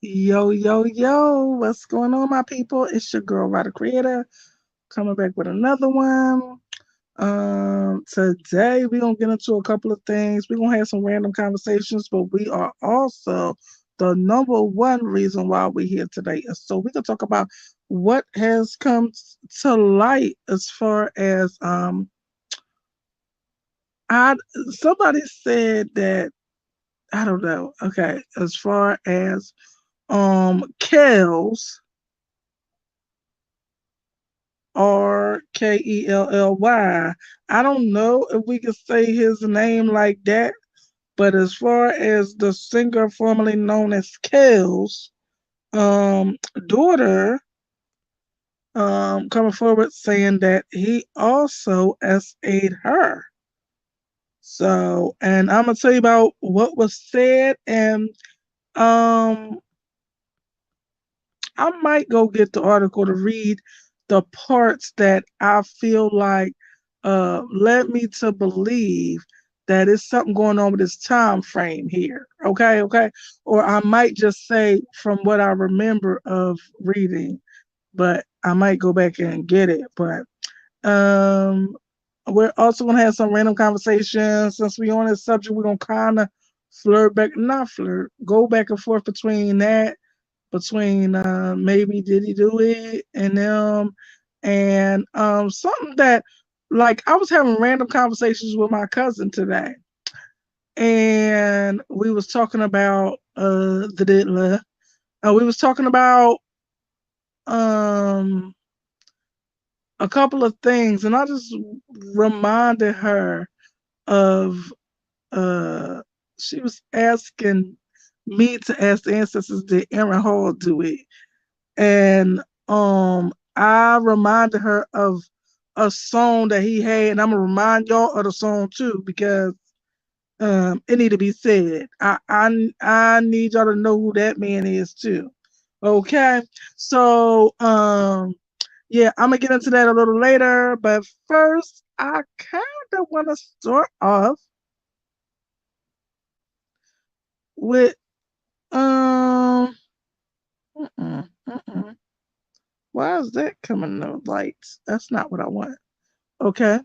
Yo, yo, yo, what's going on, my people? It's your girl, Ryder Creator, coming back with another one. Today we're gonna get into a couple of things. We're gonna have some random conversations, but we are also the number one reason why we're here today is so we can talk about what has come to light as far as I somebody said that I don't know. Okay, as far as Kells Rkelly. I don't know if we can say his name like that, but as far as the singer formerly known as Kells, um, daughter, coming forward saying that he also SA'd her. So, and I'm gonna tell you about what was said, and um, I might go get the article to read the parts that I feel like led me to believe that it's something going on with this time frame here. Okay, okay. Or I might just say from what I remember of reading, but I might go back and get it. But um we're also gonna have some random conversations. Since we on this subject, we're gonna kinda flirt back not flirt, go back and forth between maybe did he do it and them and something that like I was having random conversations with my cousin today and we was talking about the diddler. We was talking about um a couple of things and I just reminded her of uh she was asking me to ask the ancestors did Aaron Hall do it. And I reminded her of a song that he had, and I'm gonna remind y'all of the song too because it need to be said. I need y'all to know who that man is too. Okay, so yeah, I'm gonna get into that a little later, but first I kind of want to start off with um. Mm-mm, mm-mm. Why is that coming no lights? That's not what I want. Okay.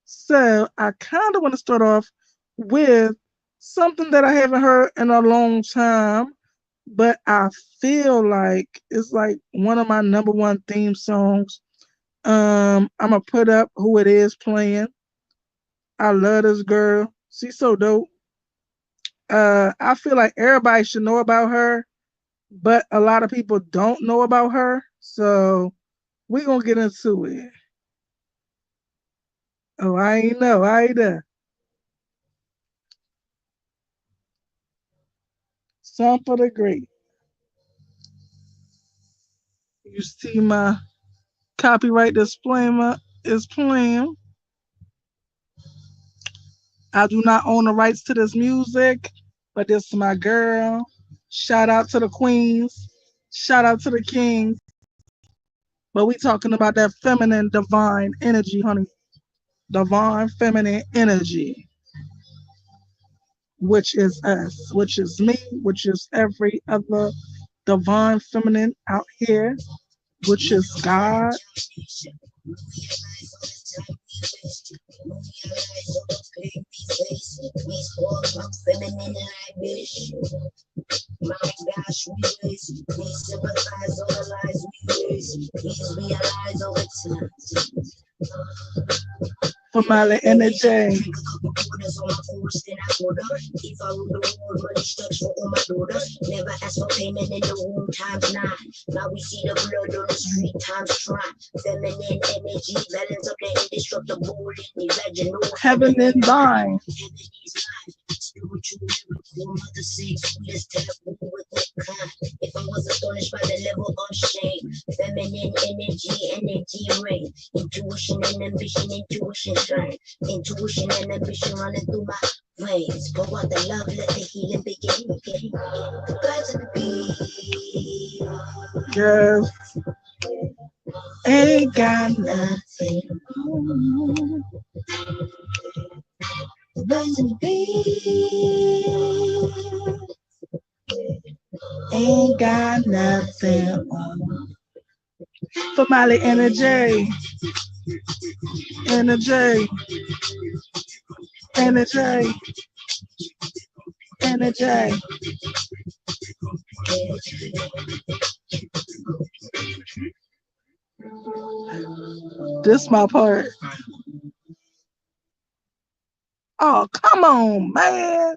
So I kind of want to start off with something that I haven't heard in a long time, but I feel like it's like one of my number one theme songs. I'm gonna put up who it is playing. I love this girl. She's so dope. I feel like everybody should know about her, but a lot of people don't know about her. So we're gonna get into it. Oh, I ain't know. I ain't know. Some for the great. You see my copyright disclaimer is playing. I do not own the rights to this music, but this is my girl. Shout out to the queens. Shout out to the kings. But we talking about that feminine divine energy, honey. Divine feminine energy, which is us, which is me, which is every other divine feminine out here, which is God. For my energy. Heaven and thine. Girl, ain't got nothing. Birds and bees. Ain't got nothing on. For Molly Energy, Energy, Energy, Energy. This my part. Oh, come on, man.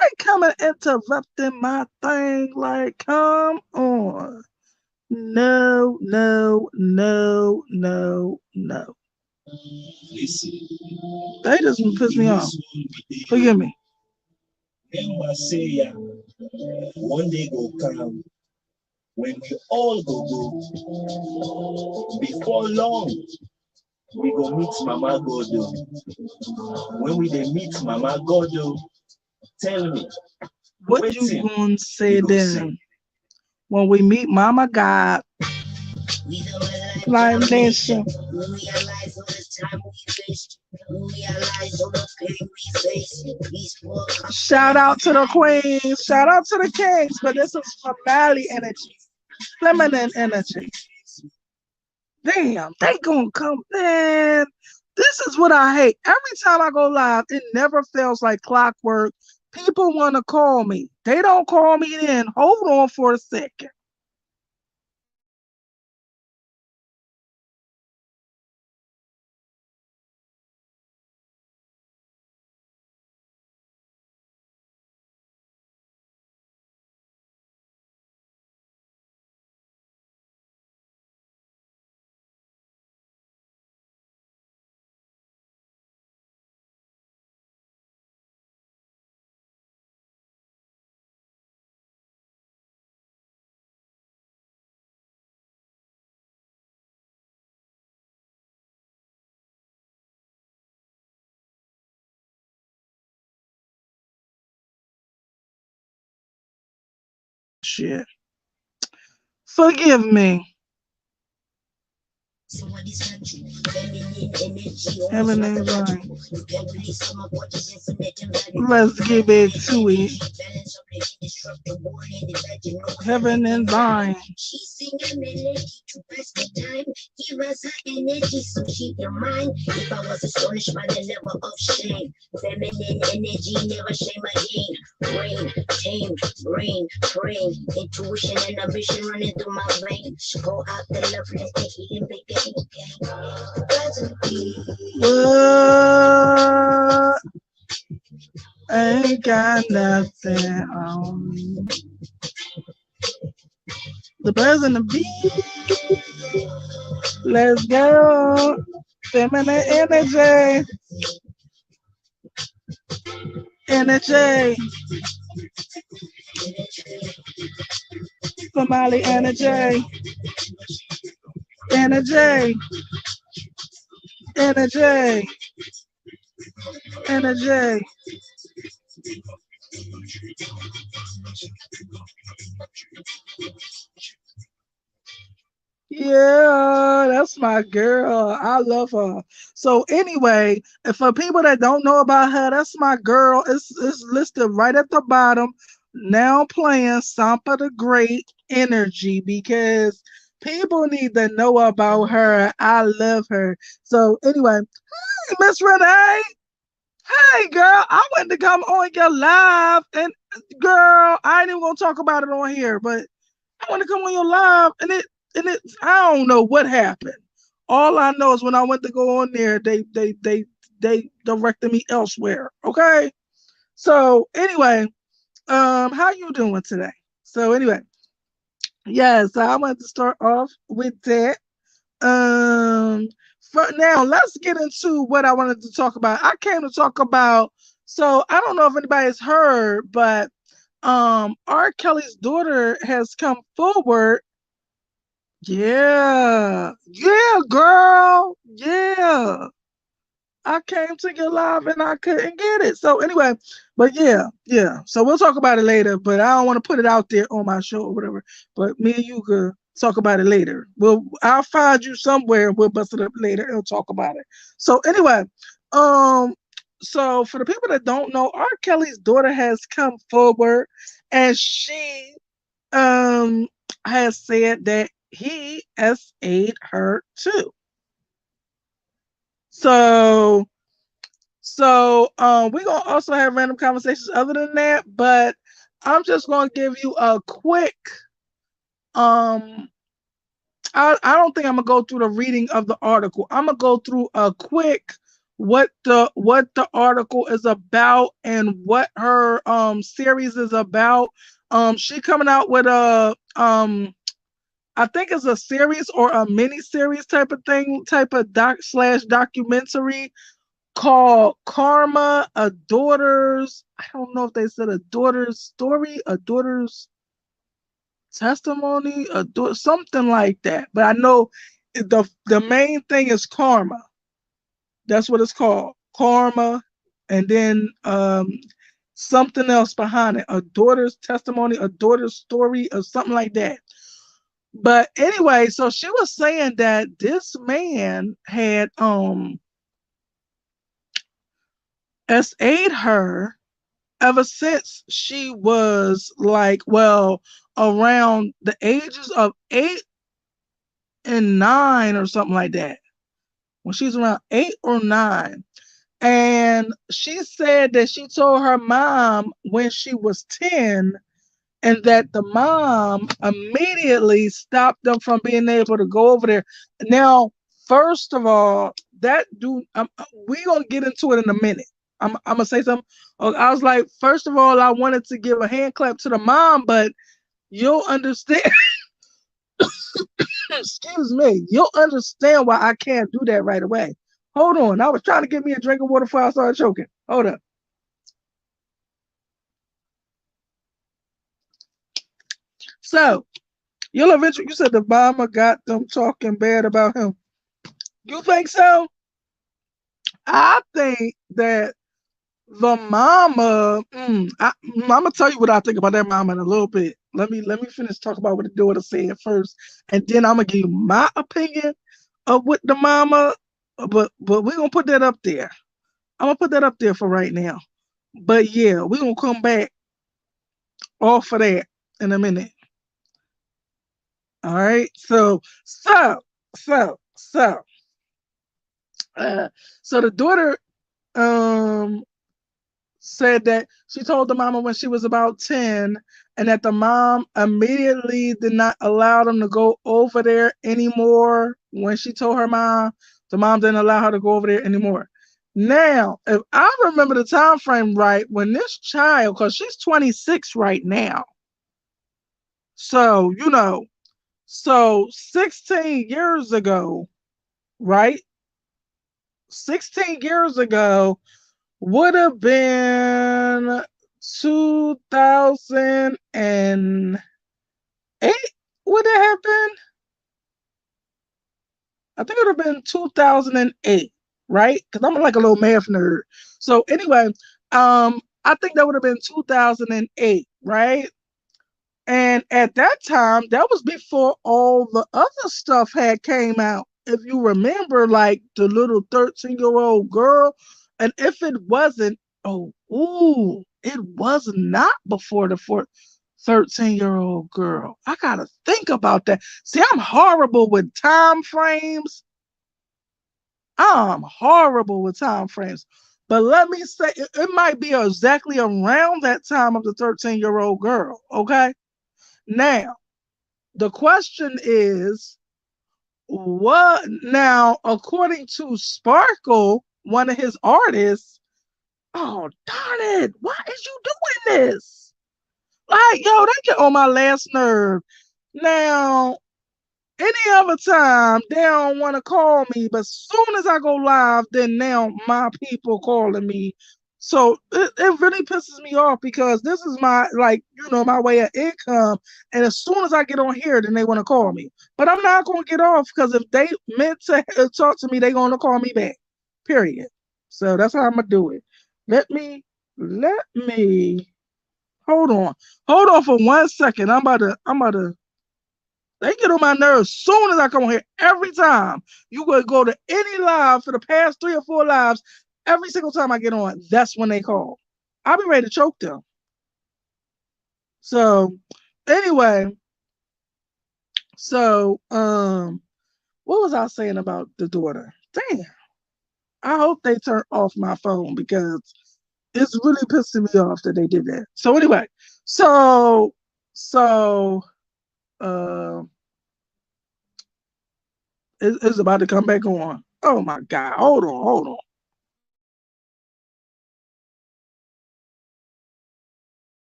They coming interrupting my thing. Like, come on. No, no, no, no, no. They just piss me off. Forgive me. One day go come when we all go before long we go meet Mama Godo. When we dey meet Mama Godo, tell me, What you waiting gonna say you go say. then when we meet Mama God? We don't realize Live our Nation. nation. We realize all the time we faced. We realize all the pain we face. Peaceful. Shout out to the queens. Shout out to the kings. But this is for Valley energy, feminine energy. Damn, they gonna come, man. This is what I hate. Every time I go live, it never feels like clockwork. People want to call me. They don't call me then. Hold on for a second. Shit. Forgive me. So what is not true? Feminine energy, almost Heaven and mathematical. Vine. You can release some of what is infinite and Let's valuable. get back to it. Balance of the indestructible and imaginable. Heaven and Vine. She sing a melody to pass the time. Give us her energy, so keep your mind. If I was astonished by the level of shame, feminine energy never shame again. Rain, tame, brain, praying, intuition and ambition running through my veins. Pour out the love, let the healing begin. What? Ain't got nothing on me. The birds and the bees. Let's go. Feminine energy. Energy. Somali energy. Energy. Energy. Energy. Yeah, that's my girl. I love her. So anyway, and for people that don't know about her, that's my girl. It's listed right at the bottom. Now playing Sampa the Great Energy because people need to know about her. I love her. So anyway, hey Miss Renee. Hey girl, I went to come on your live and girl, I ain't even gonna talk about it on here, but I want to come on your live, and it I don't know what happened. All I know is when I went to go on there, they directed me elsewhere. Okay, so anyway, how you doing today? So anyway, yes, I want to start off with that. Um, for now, let's get into what I wanted to talk about. I came to talk about. So I don't know if anybody's heard, but R. Kelly's daughter has come forward. Yeah. Yeah, girl. Yeah. I came to your live and I couldn't get it. So anyway, but yeah, yeah. So we'll talk about it later, but I don't want to put it out there on my show or whatever. But me and you could talk about it later. I'll find you somewhere, we'll bust it up later and talk about it. So anyway, um, so for the people that don't know, R. Kelly's daughter has come forward, and she um has said that he SA'd her too. So we're gonna also have random conversations other than that, but I'm just gonna give you a quick um I don't think I'm gonna go through the reading of the article. I'm gonna go through a quick what the article is about and what her series is about. She coming out with a I think it's a series or a mini series type of thing, type of documentary called Karma, a daughter's, I don't know if they said a daughter's story, a daughter's testimony, something like that. But I know the main thing is karma. That's what it's called, karma, and then something else behind it, a daughter's testimony, a daughter's story, or something like that. But anyway, so she was saying that this man had SA'd her ever since she was like, well, around the ages of 8 and 9 or something like that. When she's around 8 or 9. And she said that she told her mom when she was 10, and that the mom immediately stopped them from being able to go over there. Now, first of all, that dude, we gonna get into it in a minute. I'm gonna say something. I was like, first of all, I wanted to give a hand clap to the mom, but you'll understand. Excuse me. You'll understand why I can't do that right away. Hold on. I was trying to get me a drink of water before I started choking. Hold up. So, you'll eventually, you said the mama got them talking bad about him. You think so? I think that the mama, I'm gonna tell you what I think about that mama in a little bit. Let me finish talking about what the daughter said first, and then I'm gonna give you my opinion of what the mama. But we're gonna put that up there. I'm gonna put that up there for right now. But yeah, we're gonna come back off of that in a minute. All right. So so uh, so the daughter um said that she told the mama when she was about 10, and that the mom immediately did not allow them to go over there anymore. When she told her mom, the mom didn't allow her to go over there anymore. Now, if I remember the time frame right, when this child, because she's 26 right now, so so 16 years ago, right? 16 years ago would have been 2008. Would it have been? I think it would have been 2008, right? Because I'm like a little math nerd. So anyway, I think that would have been 2008, right? And at that time, that was before all the other stuff had came out. If you remember, like the little 13-year-old girl, and if it wasn't, it was not before the 13-year-old girl. I gotta think about that. See, I'm horrible with time frames. I'm horrible with time frames. But let me say, it might be exactly around that time of the 13-year-old girl. Okay. Now, the question is, what now, according to Sparkle, one of his artists, oh darn it, why is you doing this? Like, yo, that get on my last nerve. Now, any other time, they don't want to call me, but as soon as I go live, then now my people calling me. So it really pisses me off because this is my, like, my way of income. And as soon as I get on here, then they want to call me. But I'm not going to get off, because if they meant to talk to me, they're going to call me back. Period. So that's how I'm going to do it. Let me hold on. Hold on for 1 second. I'm about to they get on my nerves soon as I come on here. Every time you would go to any live for the past 3 or 4 lives, Every single time I get on, that's when they call. I'll be ready to choke them. So anyway, so what was I saying about the daughter? Damn. I hope they turn off my phone because it's really pissing me off that they did that. So anyway, so so uh it's about to come back on. Oh my god, hold on, hold on.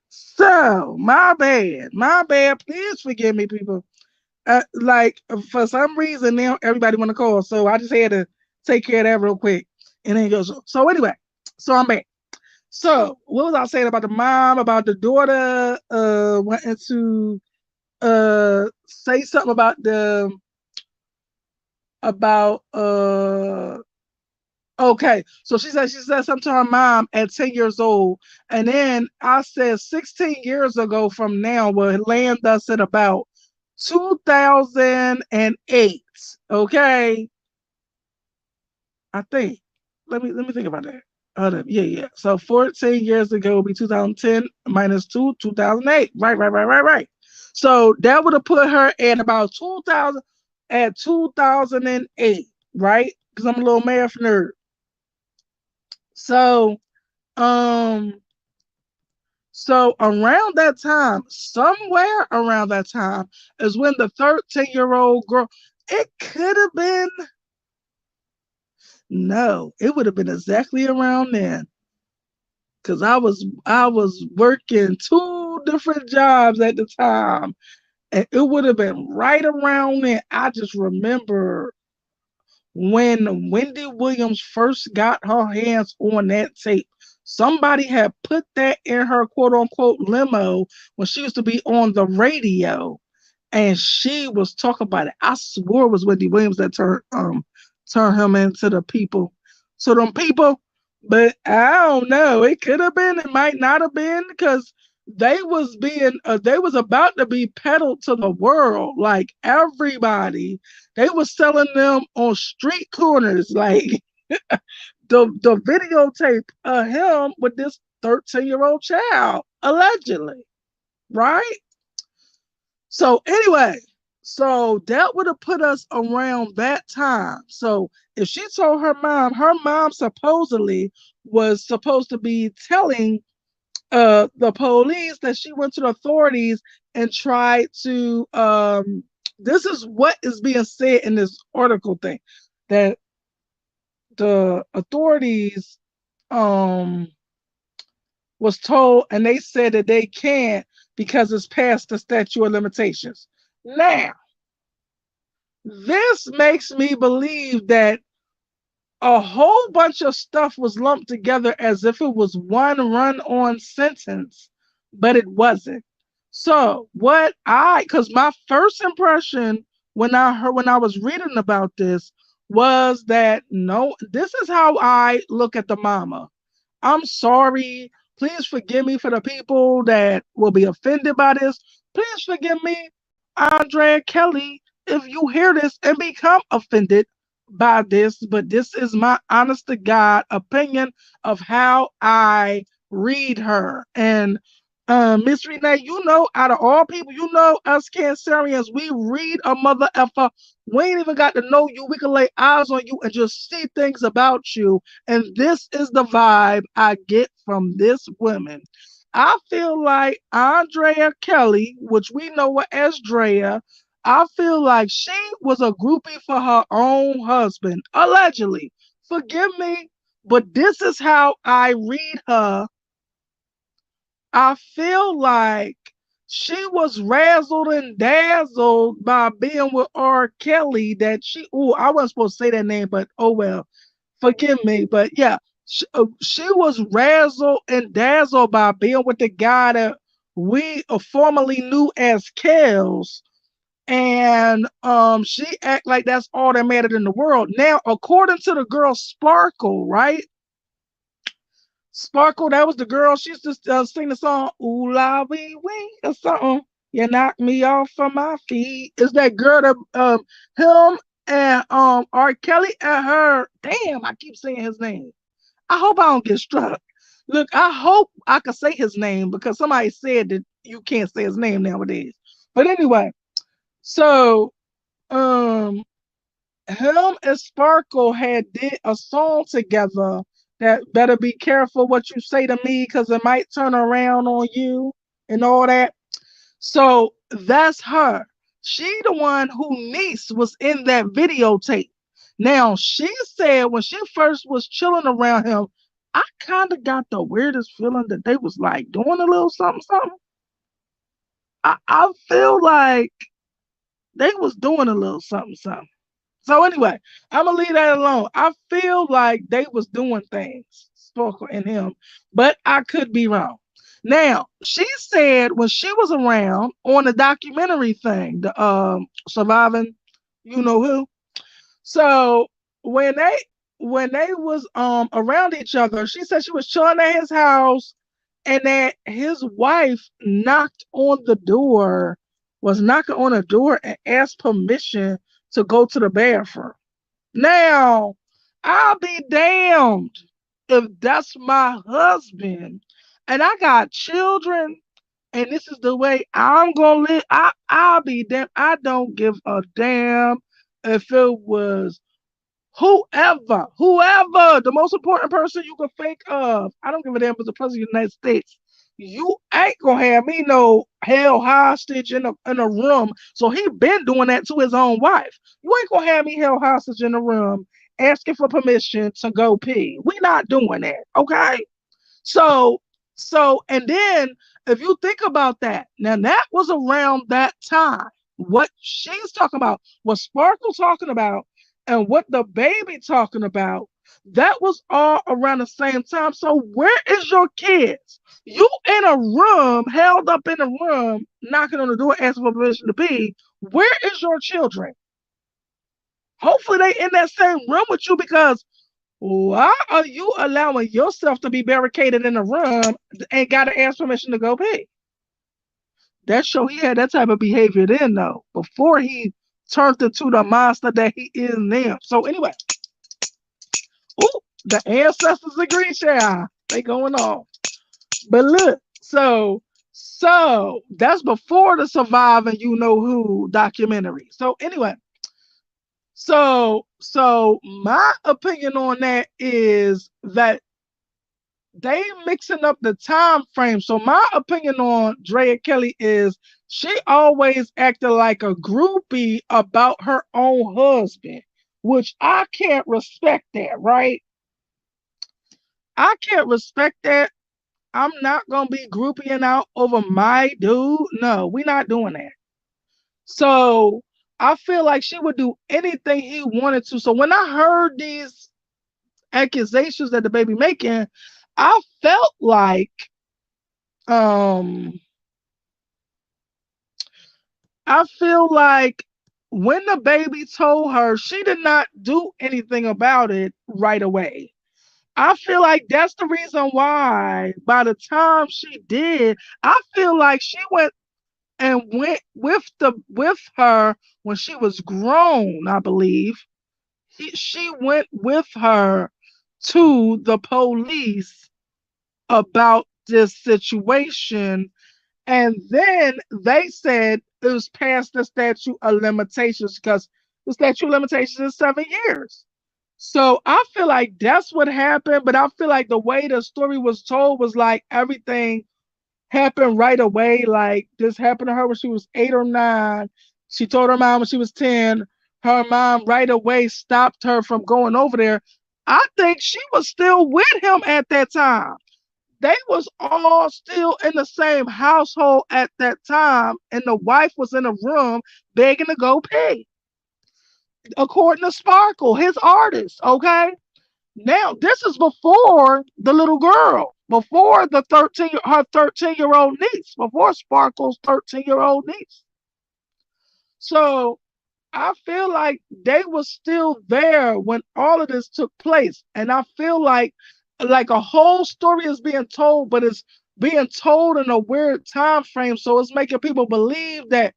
So my bad. Please forgive me, people. Like for some reason now everybody want to call, so I just had to take care of that real quick, and then it goes. So anyway, so I'm back. So what was I saying about the mom, about the daughter wanting to say something about the about okay. So she said something to her mom at 10 years old. And then I said 16 years ago from now will land us at about 2008. Okay. I think. Let me think about that. Hold up. Yeah, yeah. So 14 years ago will be 2010 minus 2, 2008. Right, right, right, right, right. So that would have put her at about 2000 at 2008, right? Because I'm a little math nerd. So um so around that time, somewhere around that time is when the 13-year-old girl, it could have been, no, it would have been exactly around then. Cause I was working two different jobs at the time. And it would have been right around then. I just remember when Wendy Williams first got her hands on that tape. Somebody had put that in her quote unquote limo when she used to be on the radio, and she was talking about it. I swore it was Wendy Williams that turned him into the people. So them people, but I don't know. It could have been, it might not have been, because they was about to be peddled to the world. Like everybody, they was selling them on street corners, like the videotape of him with this 13-year-old child, allegedly, right? So anyway, so that would have put us around that time. So if she told her mom supposedly was supposed to be telling the police that she went to the authorities and tried to this is what is being said in this article thing, that the authorities um was told, and they said that they can't because it's past the statute of limitations. Now, this makes me believe that a whole bunch of stuff was lumped together as if it was one run on sentence, but it wasn't. So, because my first impression when I was reading about this was that no, this is how I look at the mama. I'm sorry. Please forgive me for the people that will be offended by this. Please forgive me, Andrea Kelly, if you hear this and become offended by this. But this is my honest to God opinion of how I read her. And Miss Renee, you know, out of all people, you know, us Cancerians, we read a mother effer. We ain't even got to know you. We can lay eyes on you and just see things about you. And this is the vibe I get from this woman. I feel like Andrea Kelly, which we know her as Drea, I feel like she was a groupie for her own husband, allegedly. Forgive me, but this is how I read her. I feel like she was razzled and dazzled by being with R. Kelly. That oh, I wasn't supposed to say that name, but oh well, forgive me. But yeah, she was razzled and dazzled by being with the guy that we formerly knew as Kels. And she act like that's all that mattered in the world. Now, according to the girl Sparkle, right? Sparkle, that was the girl. She used to sing the song "Ooh La Wee Wee" or something. You knock me off of my feet. Is that girl that him and R. Kelly and her? Damn, I keep saying his name. I hope I don't get struck. Look, I hope I can say his name because somebody said that you can't say his name nowadays. But anyway, so um him and Sparkle had did a song together that better be careful what you say to me because it might turn around on you and all that. So that's her. She the one who niece was in that videotape. Now she said when she first was chilling around him, I kind of got the weirdest feeling that they was like doing a little something, something. I feel like they was doing a little something, something. So anyway, I'm gonna leave that alone. I feel like they was doing things, Sparkle and him, but I could be wrong. Now, she said when she was around on the documentary thing, the surviving, you know who. So when they was around each other, she said she was chilling at his house and that his wife knocked on the door, was knocking on the door and asked permission to go to the bathroom. Now, I'll be damned if that's my husband and I got children and this is the way I'm gonna live. I'll be damned. I don't give a damn if it was whoever, the most important person you can think of. I don't give a damn if it's the president of the United States. You ain't gonna have me no held hostage in a room. So he been doing that to his own wife. You ain't gonna have me held hostage in a room asking for permission to go pee. We not doing that, okay? So, and then if you think about that, now that was around that time. What she's talking about, what Sparkle talking about, and what the baby talking about, that was all around the same time. So where is your kids? You in a room, held up in a room, knocking on the door, asking for permission to be. Where is your children? Hopefully they in that same room with you because why are you allowing yourself to be barricaded in a room and got to ask permission to go pee? That show he had that type of behavior then, though, before he turned into the monster that he is now. So anyway, ooh, the ancestors agree, child. They going on. But look, so that's before the Surviving You Know Who documentary. So anyway, so my opinion on that is that they mixing up the time frame. So my opinion on Drea Kelly is she always acted like a groupie about her own husband, which I can't respect that, right? I can't respect that. I'm not gonna be groupieing out over my dude. No, we're not doing that. So I feel like she would do anything he wanted to. So when I heard these accusations that the baby making, I felt like um I feel like when the baby told her she did not do anything about it right away. I feel like that's the reason why by the time she did, I feel like she went with her when she was grown, I believe. She went with her to the police about this situation And then they said it was past the statute of limitations because the statute of limitations is 7 years. So I feel like that's what happened, but I feel like the way the story was told was like everything happened right away. Like this happened to her when she was 8 or 9. She told her mom when she was 10. Her mom right away stopped her from going over there. I think she was still with him at that time. They was all still in the same household at that time, and the wife was in a room begging to go pay, according to Sparkle, his artist. Okay, now this is before the little girl, before the 13-year old niece, before Sparkle's 13-year-old niece. So I feel like they were still there when all of this took place, and I feel like a whole story is being told, but it's being told in a weird time frame, so it's making people believe that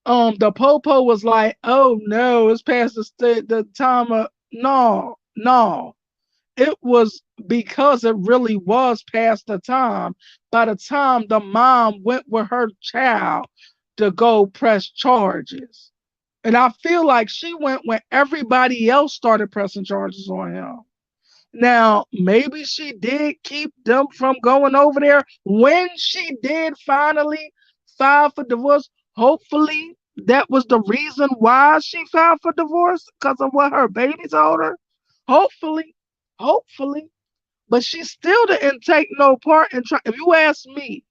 the popo was like, oh no, it's past the time of no. It was because it really was past the time. By the time the mom went with her child to go press charges. And I feel like she went when everybody else started pressing charges on him. Now, maybe she did keep them from going over there when she did finally file for divorce. Hopefully, that was the reason why she filed for divorce because of what her baby told her. Hopefully, hopefully. But she still didn't take no part in trying. If you ask me,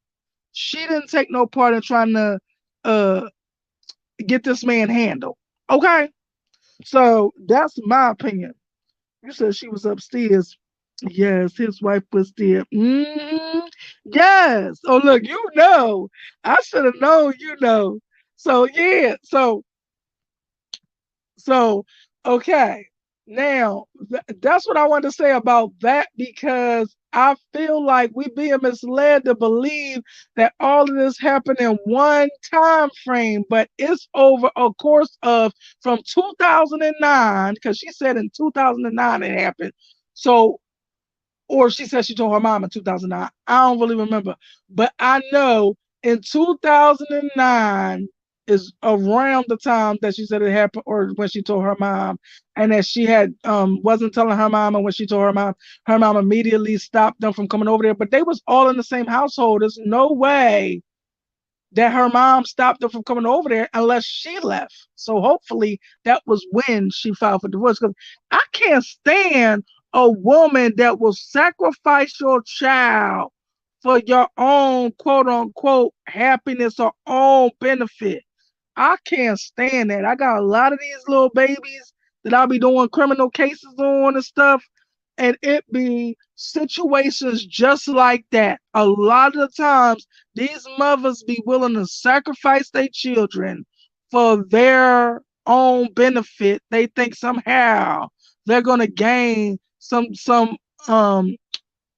she didn't take no part in trying to uh, get this man handled. Okay? So that's my opinion. You said she was upstairs. Yes, his wife was there. Yes. Oh, look, you know. I should have known, you know. So, yeah. So, okay. Now, that's what I want to say about that because I feel like we being misled to believe that all of this happened in one time frame, but it's over a course of from 2009, because she said in 2009 it happened. So or she said she told her mom in 2009. I don't really remember, but I know in 2009 is around the time that she said it happened, or when she told her mom, and that she had wasn't telling her mom, and when she told her mom immediately stopped them from coming over there. But they was all in the same household. There's no way that her mom stopped her from coming over there unless she left. So hopefully that was when she filed for divorce. Because I can't stand a woman that will sacrifice your child for your own quote unquote happiness or own benefit. I can't stand that. I got a lot of these little babies that I'll be doing criminal cases on and stuff, and it be situations just like that. A lot of the times, these mothers be willing to sacrifice their children for their own benefit. They think somehow they're gonna gain um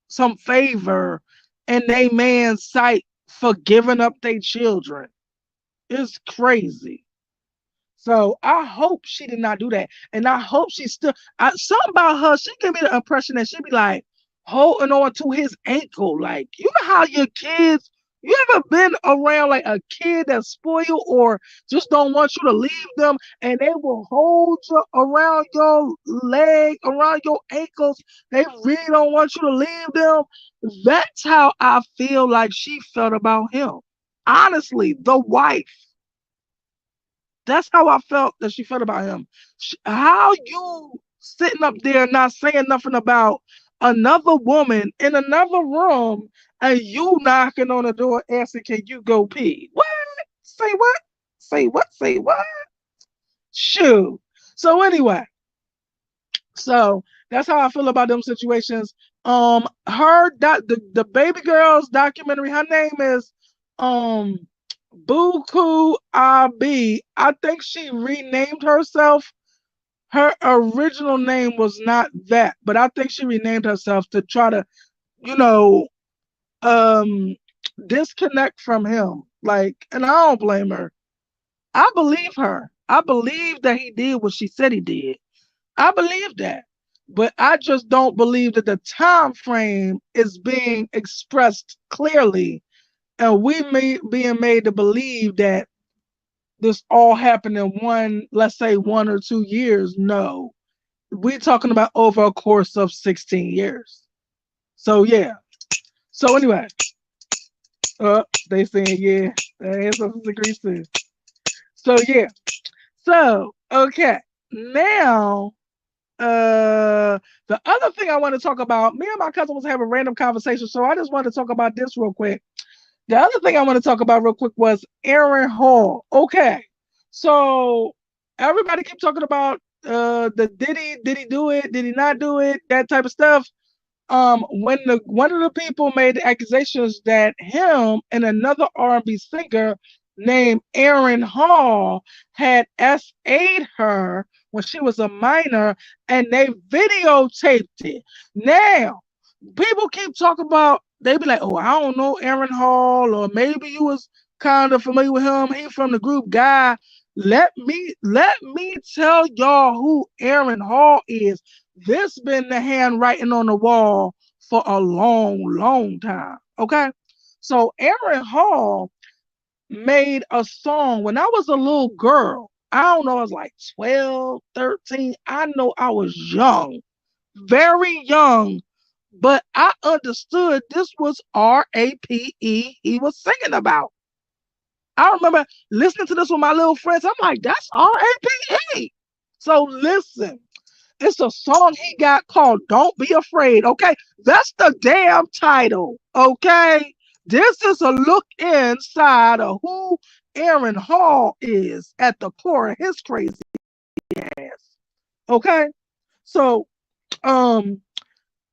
some favor in they man's sight for giving up their children. It's crazy. So I hope she did not do that. And I hope she still something about her, she gave me the impression that she'd be like holding on to his ankle. Like, you know how your kids, you ever been around like a kid that's spoiled or just don't want you to leave them and they will hold you around your leg, around your ankles. They really don't want you to leave them. That's how I feel like she felt about him. Honestly, the wife. That's how I felt that she felt about him. How you sitting up there not saying nothing about another woman in another room and you knocking on the door asking, can you go pee? What? Say what? Say what? Say what? Shoot. So anyway, so that's how I feel about them situations. The baby girl's documentary, her name is um Buku Abi. I think she renamed herself. Her original name was not that, but I think she renamed herself to try to, you know, um, disconnect from him. Like, and I don't blame her. I believe her. I believe that he did what she said he did. I believe that. But I just don't believe that the time frame is being expressed clearly and being made to believe that this all happened in one, let's say 1 or 2 years. No, we're talking about over a course of 16 years. So yeah. So anyway, they saying yeah, the ancestors agree too. So yeah. So okay, now the other thing I want to talk about, me and my cousin was having a random conversation, so I just wanted to talk about this real quick. The other thing I want to talk about real quick was Aaron Hall. Okay, so everybody keep talking about the did he do it, did he not do it, that type of stuff. When the one of the people made the accusations that him and another R&B singer named Aaron Hall had SA'd her when she was a minor, and they videotaped it. Now, people keep talking about, they be like, oh, I don't know Aaron Hall, or maybe you was kind of familiar with him. He from the group Guy. Let me tell y'all who Aaron Hall is. This been the handwriting on the wall for a long time. Okay. So Aaron Hall made a song when I was a little girl. I don't know, I was like 12, 13. I know I was young, very young, but I understood this was RAPE he was singing about. I remember listening to this with my little friends. I'm like, that's RAPE. So listen, it's a song he got called Don't Be Afraid. Okay. That's the damn title. Okay. This is a look inside of who Aaron Hall is at the core of his crazy ass. Okay. So um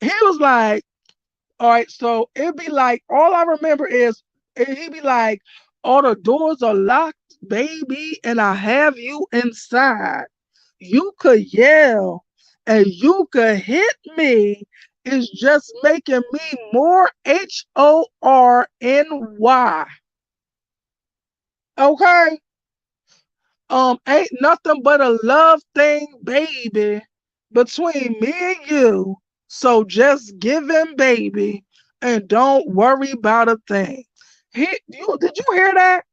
he was like, all right, so it'd be like, all I remember is he'd be like, all the doors are locked, baby, and I have you inside. You could yell and you could hit me. It's just making me more HORNY. Okay? Ain't nothing but a love thing, baby, between me and you. So just give him, baby, and don't worry about a thing. Did you hear that?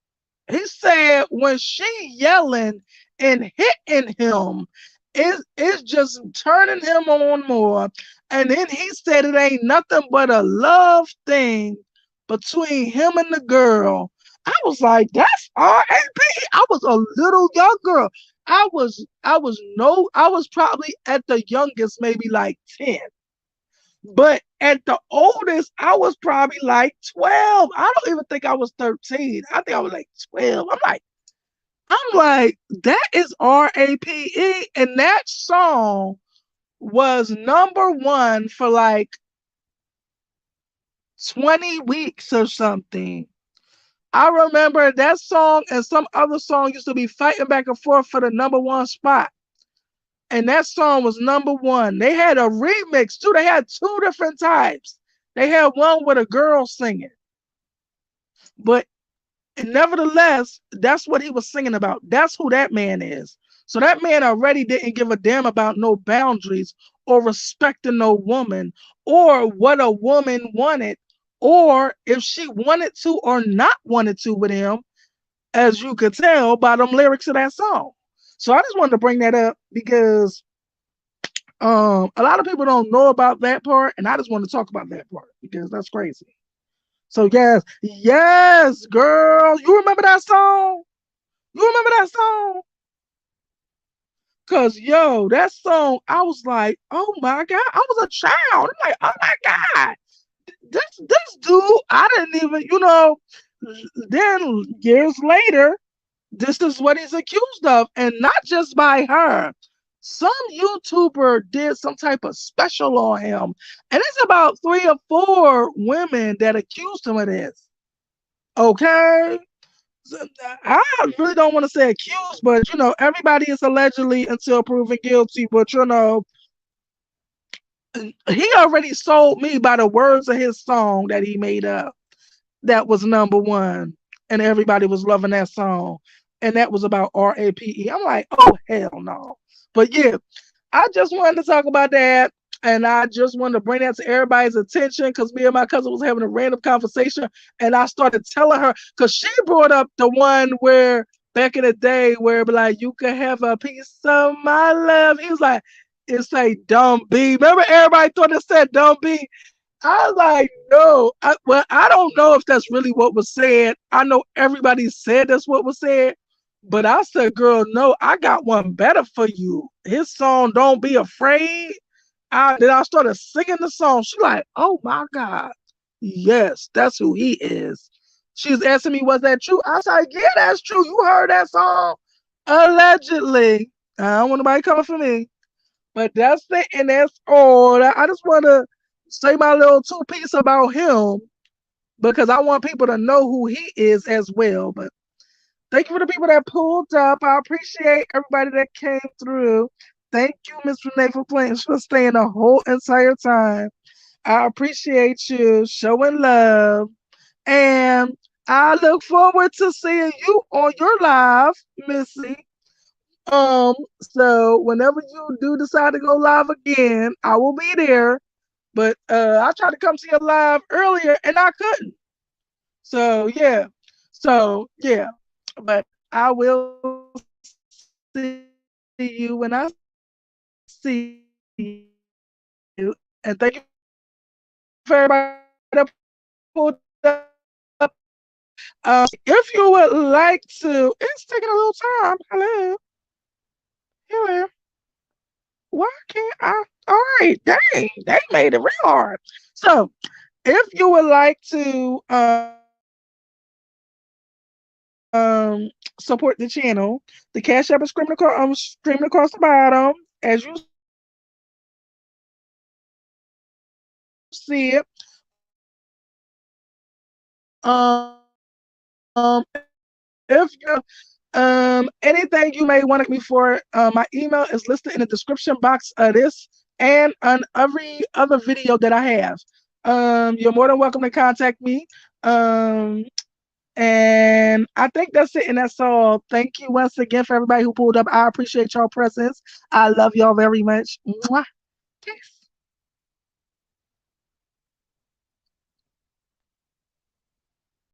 He said when she yelling and hitting him, it's just turning him on more. And then he said it ain't nothing but a love thing between him and the girl. I was like, that's R.A.P. I was a little young girl. I was probably at the youngest, maybe like 10. But at the oldest, I was probably like 12. I don't even think I was 13. I think I was like 12. I'm like, that is RAPE. And that song was number one for like 20 weeks or something. I remember that song and some other song used to be fighting back and forth for the number one spot. And that song was number one. They had a remix too. They had two different types. They had one with a girl singing. But nevertheless, that's what he was singing about. That's who that man is. So that man already didn't give a damn about no boundaries or respecting no woman or what a woman wanted or if she wanted to or not wanted to with him, as you could tell by them lyrics of that song. So I just wanted to bring that up because a lot of people don't know about that part, and I just want to talk about that part because that's crazy. So yes, yes, girl. You remember that song? You remember that song? Cause yo, that song, I was like, oh my God, I was a child. I'm like, oh my God, this dude, I didn't even, then years later, this is what he's accused of, and not just by her. Some YouTuber did some type of special on him, and it's about 3 or 4 women that accused him of this. Okay, I really don't want to say accused, but everybody is allegedly until proven guilty. But he already sold me by the words of his song that he made up. That was number one, and everybody was loving that song, and that was about RAPE. I'm like, oh hell no. But yeah, I just wanted to talk about that. And I just wanted to bring that to everybody's attention because me and my cousin was having a random conversation, and I started telling her because she brought up the one where back in the day where it be like you could have a piece of my love. He was like, it's like don't be. Remember everybody thought it said don't be. I was like, no. Well, I don't know if that's really what was said. I know everybody said that's what was said. But I said, girl, no, I got one better for you. His song, Don't Be Afraid. Then I started singing the song. She like, oh my God. Yes, that's who he is. She was asking me, was that true? I was like, yeah, that's true. You heard that song? Allegedly. I don't want nobody coming for me. But that's it, and that's all. I just want to say my little two piece about him because I want people to know who he is as well. But thank you for the people that pulled up. I appreciate everybody that came through. Thank you, Miss Renee, for staying the whole entire time. I appreciate you showing love. And I look forward to seeing you on your live, Missy. So whenever you do decide to go live again, I will be there. But I tried to come to your live earlier and I couldn't. So yeah. So yeah. But I will see you when I see you. And thank you for everybody that pulled up. If you would like to, it's taking a little time. Hello. Hello. Why can't I? All right, dang, they made it real hard. So, if you would like to support the channel, the Cash App is screaming across the bottom. As you see it, if you anything you may want to me for, my email is listed in the description box of this and on every other video that I have. You're more than welcome to contact me. Um, and I think that's it, and that's all. Thank you once again for everybody who pulled up. I appreciate y'all presence. I love y'all very much. Mwah. Peace.